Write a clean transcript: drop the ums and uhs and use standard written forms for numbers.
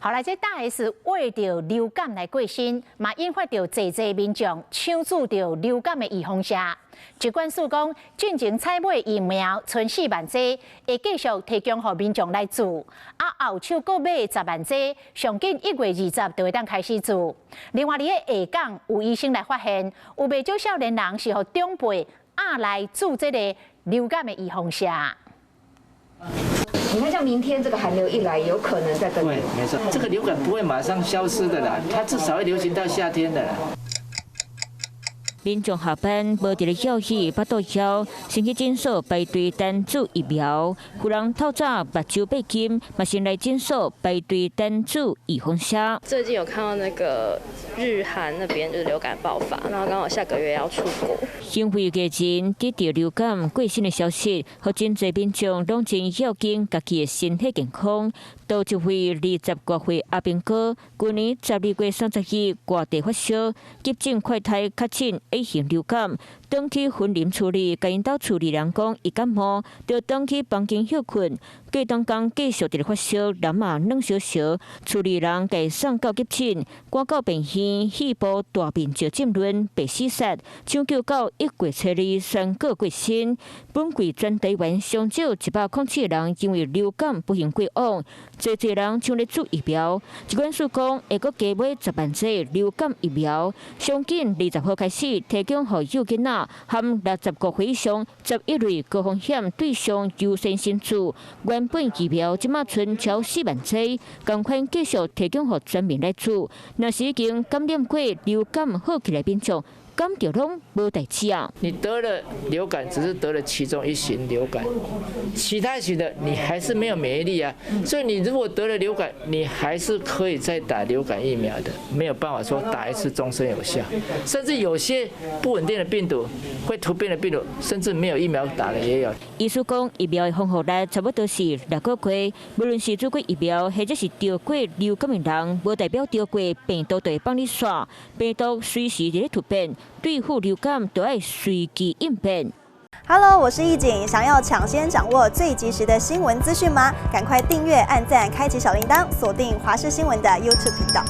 后来这大 S 为着流感来过身，嘛引发着济民众抢注着流感的预防针。疾管署讲，进前采买疫苗存4万剂，会继续提供给民众来做。后手购买10万剂，上紧1月20就会当开始做。另外，伫个下港有医生来发现，有袂少少年人是互长辈来做这个流感的预防针。你看，像明天这个寒流一来，有可能再更对，没错，这个流感不会马上消失的啦，它至少会流行到夏天的啦。民众下班无伫咧休息，巴肚枵，先去诊所排队等注疫苗。有人透早目睭被金，嘛先来诊所排队等注预防针。最近有看到那个日韩那边就是流感爆发，然后刚好下个月要出国。因为疫情得到流感过身的消息，和真侪民众拢真要紧家己的身体健康。都一位20多岁阿兵哥，去年12月30日外地发烧，急诊快筛确诊 A 型流感，转去分林处理，甲因兜处理人讲伊感冒，就转去房间休困。过当天继续伫咧发烧，人嘛软烧烧，处理人甲伊送到急诊，赶到病院，肺部大面石浸润，被死杀，抢救到1月7日宣告过身。本季全台湾上少107个人因为流感不幸过往，侪人抢咧注疫苗。疾管署讲会阁加买10万剂流感疫苗，上紧20号开始提供予幼囡仔含65岁以上11类高风险对象优先先注。原本疫苗即马剩超4万剂，赶快继续提供予全民来注。若是已经感染过流感好起来民众，感觉拢无代志啊！你得了流感，只是得了其中一型流感，其他型的你还是没有免疫力啊。所以你如果得了流感，你还是可以再打流感疫苗的，没有办法说打一次终身有效。甚至有些不稳定的病毒、会突变的病毒，甚至没有疫苗打的也有。医师讲，疫苗的防护力差不多是6个月，无论是做过疫苗或者是得过流感的人，无代表得过病毒就会帮你刷。病毒随时在突变。对付流感都要随机应变。Hello， 我是易景，想要抢先掌握最及时的新闻资讯吗？赶快订阅、按赞、开启小铃铛，锁定华视新闻的 YouTube 频道。